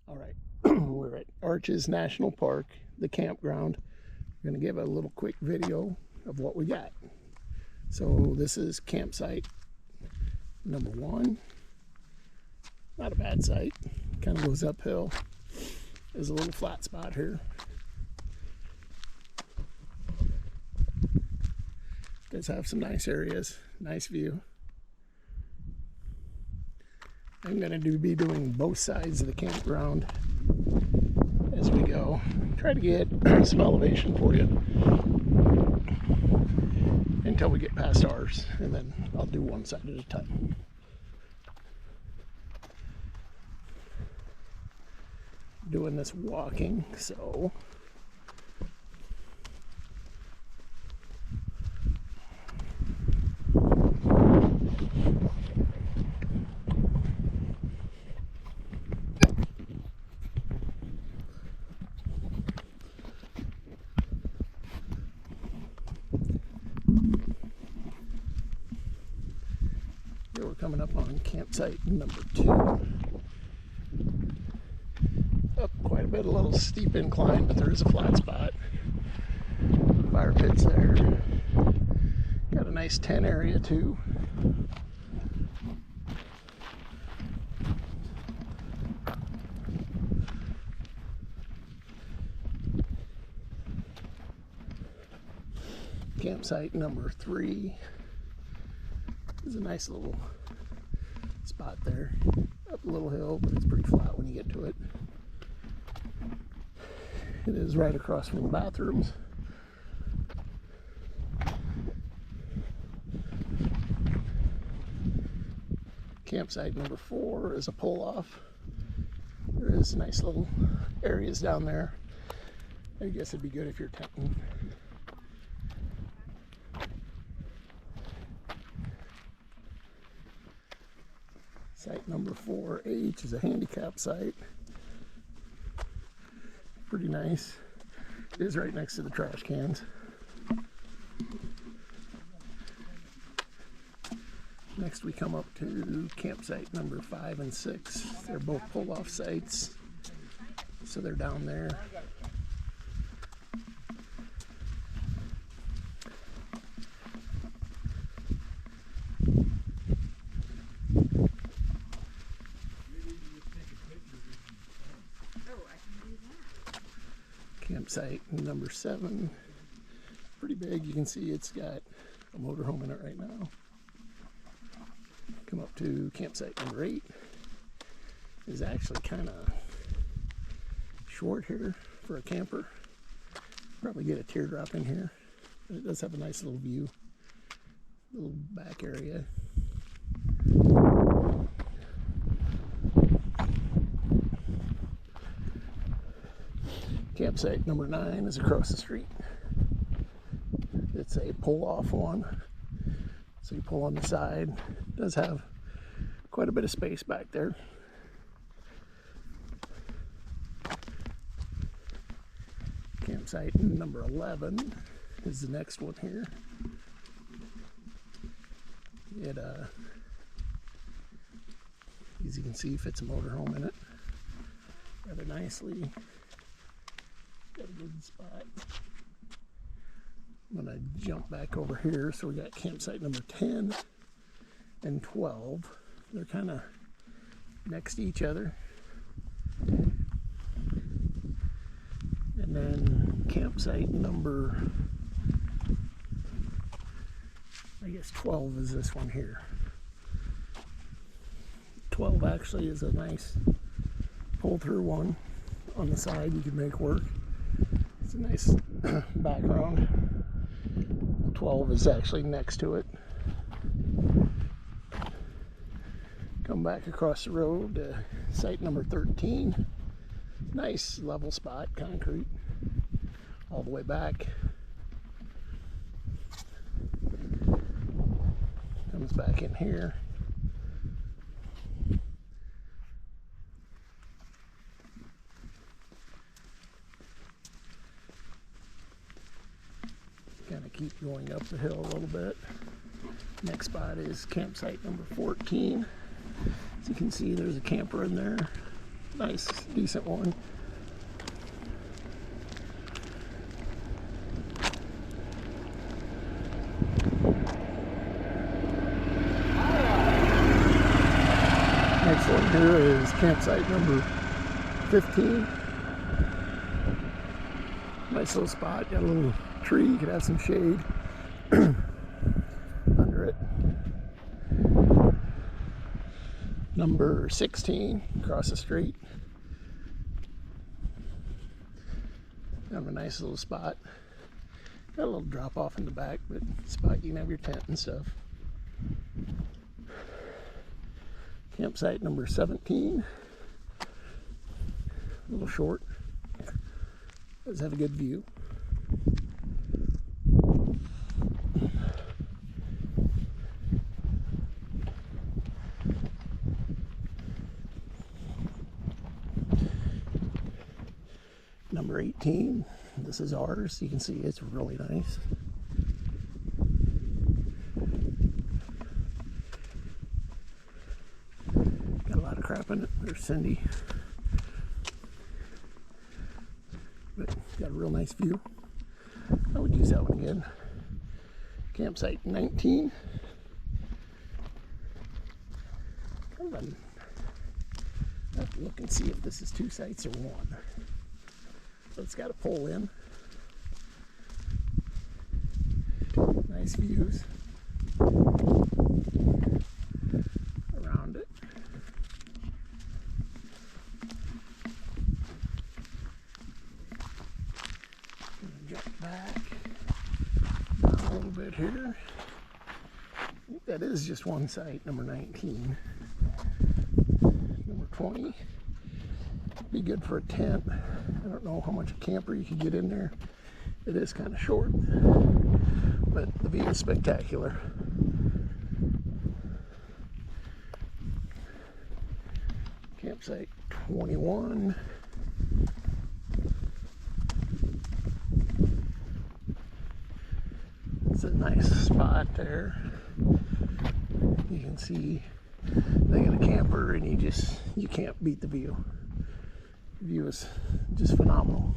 All right, we're at Arches National Park, the campground. We're going to give a little quick video of what we got. So this is campsite number 1. Not a bad site. Kind of goes uphill. There's a little flat spot here. Does have some nice areas, nice view. I'm going to be doing both sides of the campground as we go. Try to get some elevation for you until we get past ours, and then I'll do one side at a time. Doing this walking, so here we're coming up on campsite number 2. Up quite a bit, a little steep incline, but there is a flat spot. Fire pit's there. Got a nice tent area too. Campsite number 3 is a nice little spot there. Up a little hill, but it's pretty flat when you get to it. It is right across from the bathrooms. Campsite number 4 is a pull-off. There is nice little areas down there. I guess it'd be good if you're tenting. Site number 4H is a handicap site. Pretty nice. It is right next to the trash cans. Next we come up to campsite number 5 and 6. They're both pull-off sites, so they're down there. Campsite number 7, pretty big. You can see it's got a motorhome in it right now. Come up to campsite number 8. Is actually kind of short here for a camper. Probably get a teardrop in here, but it does have a nice little view, little back area. Campsite number 9 is across the street. It's a pull-off one, so you pull on the side. It does have quite a bit of space back there. Campsite number 11 is the next one here. It, as you can see, fits a motorhome in it rather nicely. Got a good spot. I'm gonna jump back over here. So we got campsite number 10 and 12. They're kind of next to each other. And then campsite number, I guess 12 is this one here. 12 actually is a nice pull-through one on the side you can make work. It's a nice background. 12 is actually next to it. Come back across the road to site number 13. Nice level spot, concrete, all the way back. Comes back in here. Kind of keep going up the hill a little bit. Next spot is campsite number 14. As you can see, there's a camper in there. Nice, decent one. Next one here is campsite number 15. Nice little spot, got a little tree, you could have some shade under it. Number 16, across the street. Kind of a nice little spot. Got a little drop off in the back, but spot you can have your tent and stuff. Campsite number 17. A little short. Does have a good view. Number 18, this is ours. You can see it's really nice. Got a lot of crap in it. There's Cindy. But got a real nice view. I would use that one again. Campsite 19. Come on. I have to look and see if this is 2 sites or 1. So it's got a pole in. Nice views around it. Jump back down a little bit here. I think that is just 1 site, number 19. Number 20. Be good for a tent. I don't know how much a camper you could get in there. It is kind of short, but the view is spectacular. Campsite 21. It's a nice spot there. You can see they got a camper and you can't beat the view. The view is just phenomenal.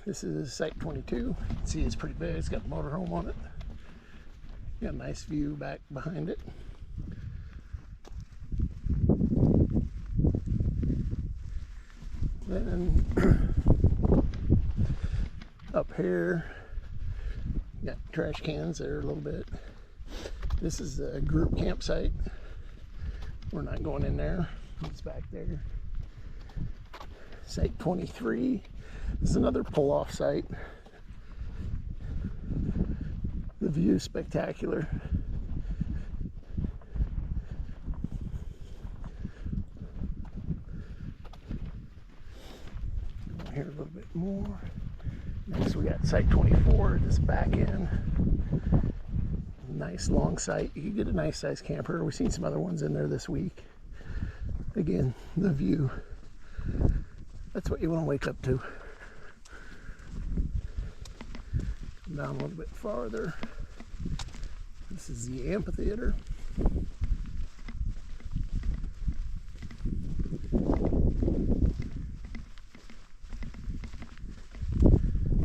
This is site 22. You can see it's pretty big. It's got a motorhome on it. Got a nice view back behind it. Then up here, got trash cans there a little bit. This is a group campsite. We're not going in there. It's back there. Site 23. This is another pull-off site. The view is spectacular. Go here a little bit more. Next we got site 24, this back end. Nice long site. You can get a nice size camper. We've seen some other ones in there this week. Again, the view. That's what you want to wake up to. Come down a little bit farther. This is the amphitheater.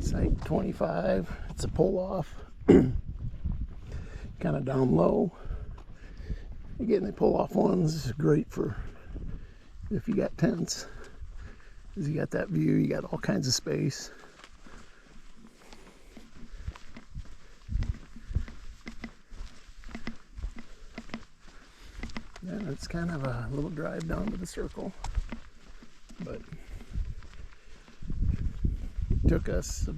Site 25. It's a pull off. Kind of down low. Again, the pull off ones is great for if you got tents, because you got that view, you got all kinds of space. And it's kind of a little drive down to the circle, but it took us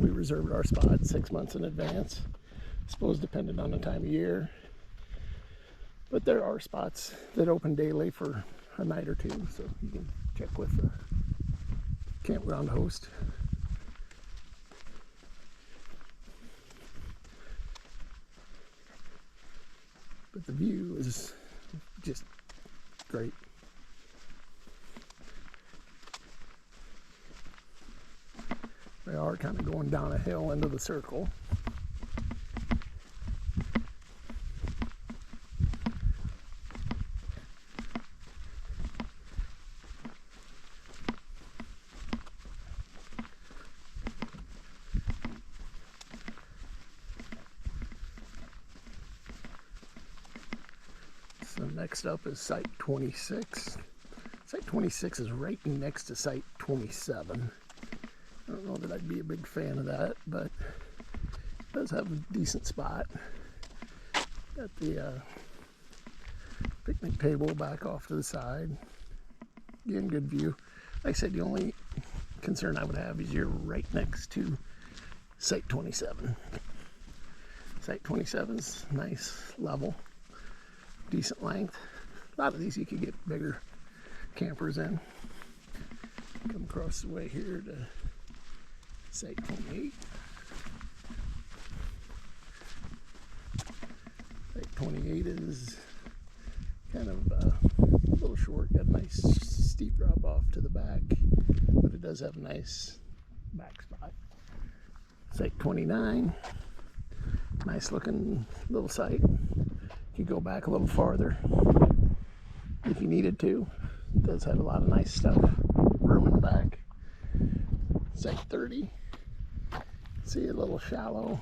we reserved our spot 6 months in advance. I suppose depending on the time of year, but there are spots that open daily for a night or two, so you can check with the campground host. But the view is just great. We are kind of going down a hill into the circle. Next up is site 26. Site 26 is right next to site 27. I don't know that I'd be a big fan of that, but it does have a decent spot. Got the picnic table back off to the side. Again, good view. Like I said, the only concern I would have is you're right next to site 27. Site 27's nice, level, decent length. A lot of these you could get bigger campers in. Come across the way here to site 28. Site 28 is kind of a little short, got a nice steep drop off to the back, but it does have a nice back spot. Site 29, nice looking little site. You could go back a little farther if you needed to. It does have a lot of nice stuff, room in the back. Site 30, see a little shallow.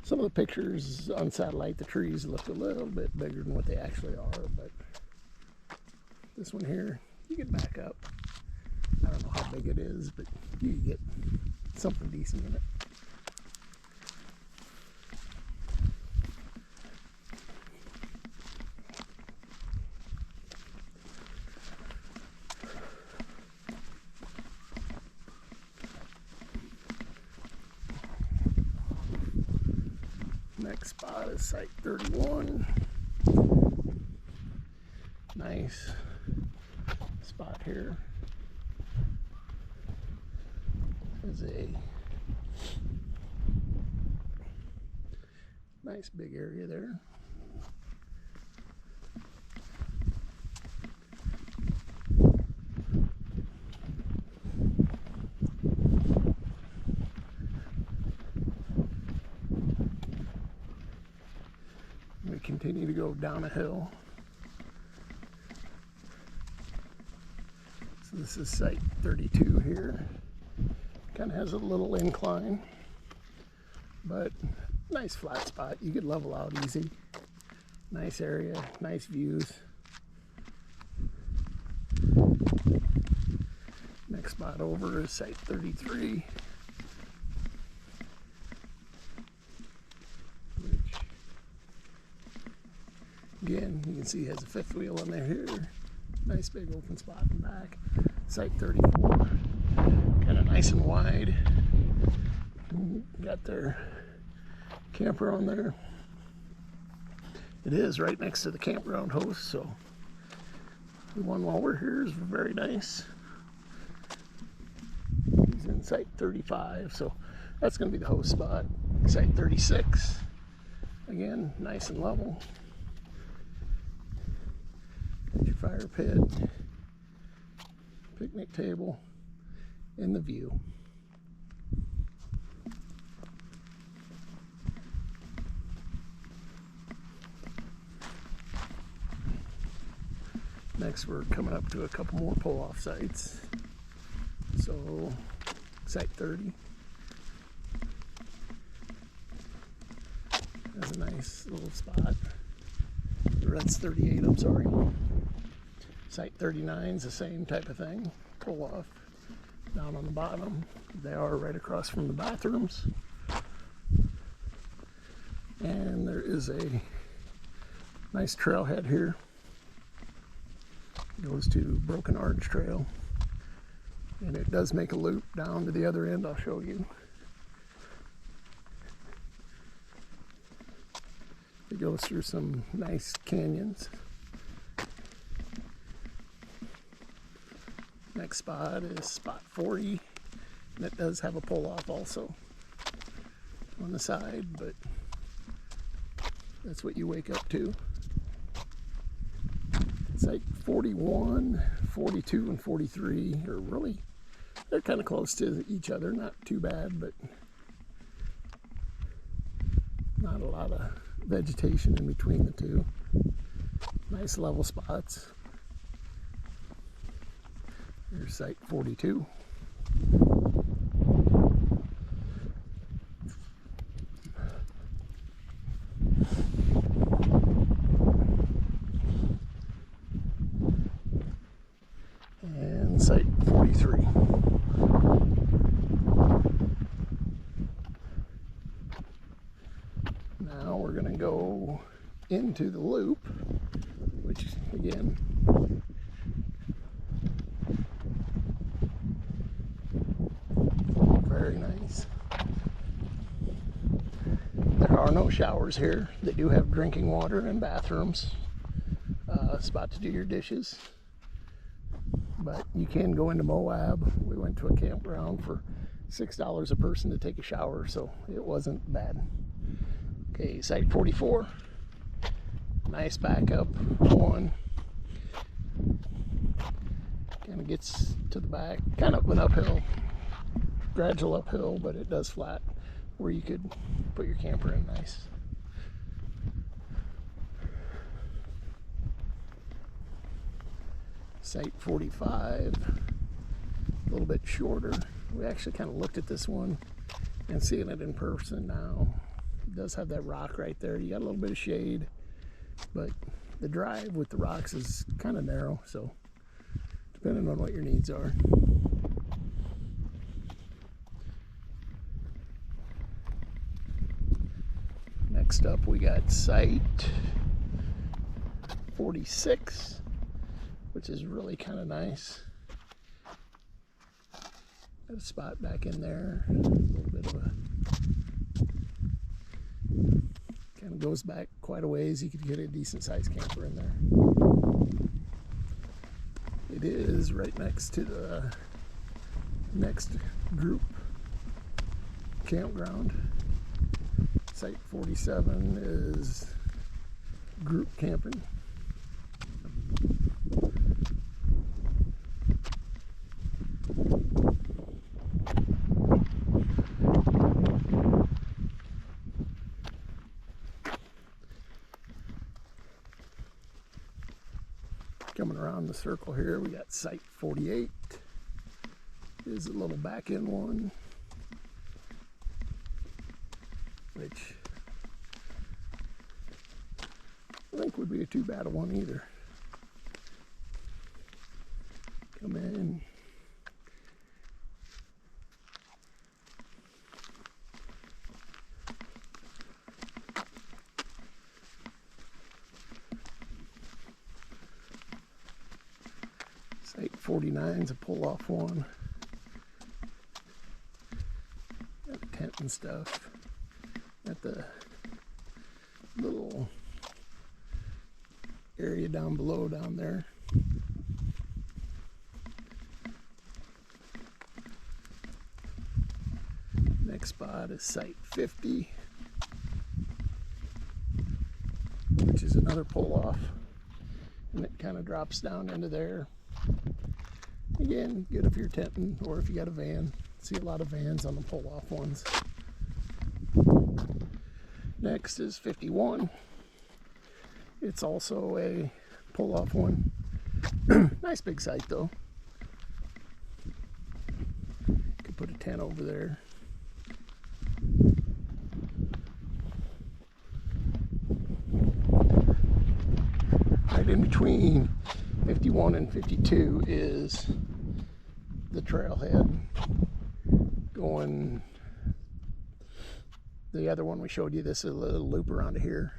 Some of the pictures on satellite, the trees look a little bit bigger than what they actually are, but this one here, you get back up. I don't know how big it is, but you get something decent in it. Next spot is site 31. Nice spot here. There's a nice big area there. We continue to go down a hill. So this is site 32 here. Kind of has a little incline, but nice flat spot. You could level out easy. Nice area, nice views. Next spot over is site 33. Again, you can see it has a fifth wheel in there here. Nice big open spot in the back. Site 34. Kind of nice and wide. Got their camper on there. It is right next to the campground host, so the one while we're here is very nice. He's in site 35, so that's going to be the host spot. Site 36. Again, nice and level. Your fire pit, picnic table, and the view. Next, we're coming up to a couple more pull-off sites. So, site 30 has a nice little spot. Or that's 38, I'm sorry. Site 39 is the same type of thing. Pull off down on the bottom. They are right across from the bathrooms. And there is a nice trailhead here. It goes to Broken Arch Trail. And it does make a loop down to the other end, I'll show you. It goes through some nice canyons. Next spot is spot 40, and it does have a pull-off also on the side, but that's what you wake up to. Site 41, 42, and 43 are really, they're kind of close to each other, not too bad, but not a lot of vegetation in between the two. Nice level spots. Here's site 42. site 43. Now we're going to go into the loop, which again, very nice. There are no showers here. They do have drinking water and bathrooms, spot to do your dishes. But you can go into Moab. We went to a campground for $6 a person to take a shower, so it wasn't bad. Okay, site 44. Nice backup one. Kind of gets to the back, kind of an uphill, gradual uphill, but it does flat where you could put your camper in nice. Site 45, a little bit shorter. We actually kind of looked at this one and seeing it in person now. It does have that rock right there. You got a little bit of shade, but the drive with the rocks is kind of narrow, so depending on what your needs are. Next up we got site 46, which is really kind of nice. Got a spot back in there, a little bit of a, kind of goes back quite a ways. You could get a decent sized camper in there. It is right next to the next group campground. Site 47 is group camping. Coming around the circle here, we got site 48. Is a little back end one, which I think would be a too bad a one either. Come in. Site 49 is a pull-off one. Got a tent and stuff. Got the little area down below down there. Next spot is site 50, which is another pull-off, and it kind of drops down into there. Again, good if you're tenting or if you got a van. See a lot of vans on the pull-off ones. Next is 51. It's also a pull-off one. Nice big site though. Could put a tent over there. Right in between 51 and 52 is the trailhead going. The other one we showed you, this is a little loop around here.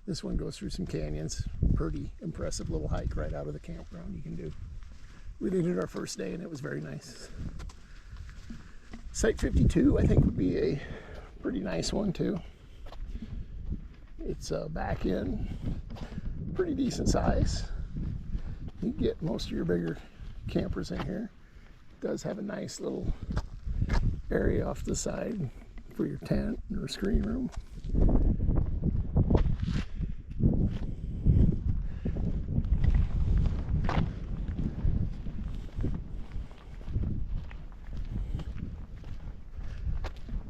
This one goes through some canyons. Pretty impressive little hike right out of the campground you can do. We did it our first day and it was very nice. Site 52 I think would be a pretty nice one too. It's back in, pretty decent size. You can get most of your bigger campers in here. It does have a nice little area off the side for your tent or screen room.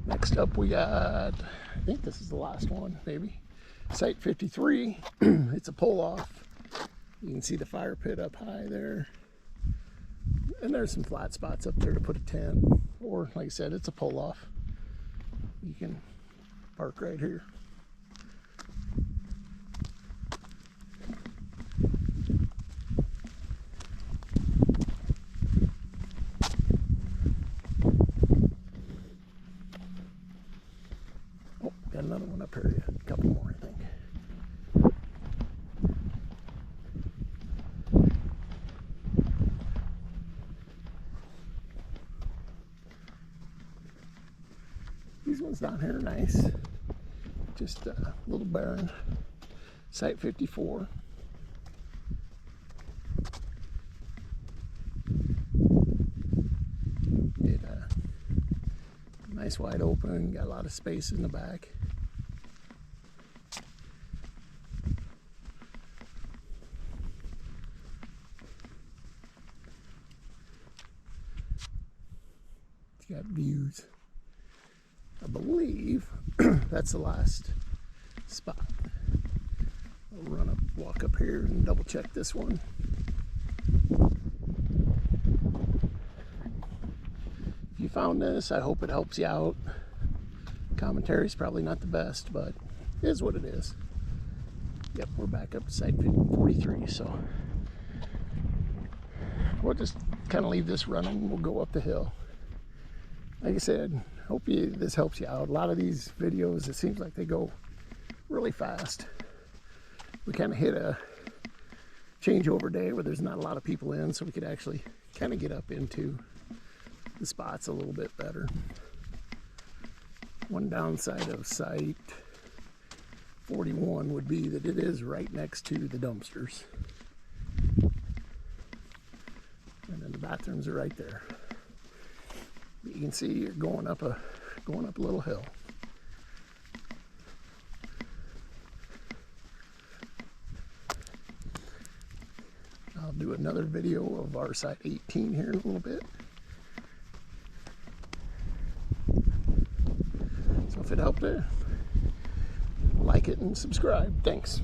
Next up we got, I think this is the last one maybe, site 53. It's a pull-off. You can see the fire pit up high there, and there's some flat spots up there to put a tent, or like I said, it's a pull-off. You can park right here. These ones down here are nice. Just a little barren. Site 54. Nice wide open, got a lot of space in the back. It's got views. I believe that's the last spot. I'll run up, walk up here and double check this one. If you found this, I hope it helps you out. Commentary is probably not the best, but it is what it is. Yep, we're back up to site 43, so we'll just kind of leave this running. We'll go up the hill. Like I said, hope this helps you out. A lot of these videos, it seems like they go really fast. We kind of hit a changeover day where there's not a lot of people in, so we could actually kind of get up into the spots a little bit better. One downside of site 41 would be that it is right next to the dumpsters. And then the bathrooms are right there. You can see you're going up a little hill. I'll do another video of our site 18 here in a little bit. So if it helped, like it and subscribe. Thanks.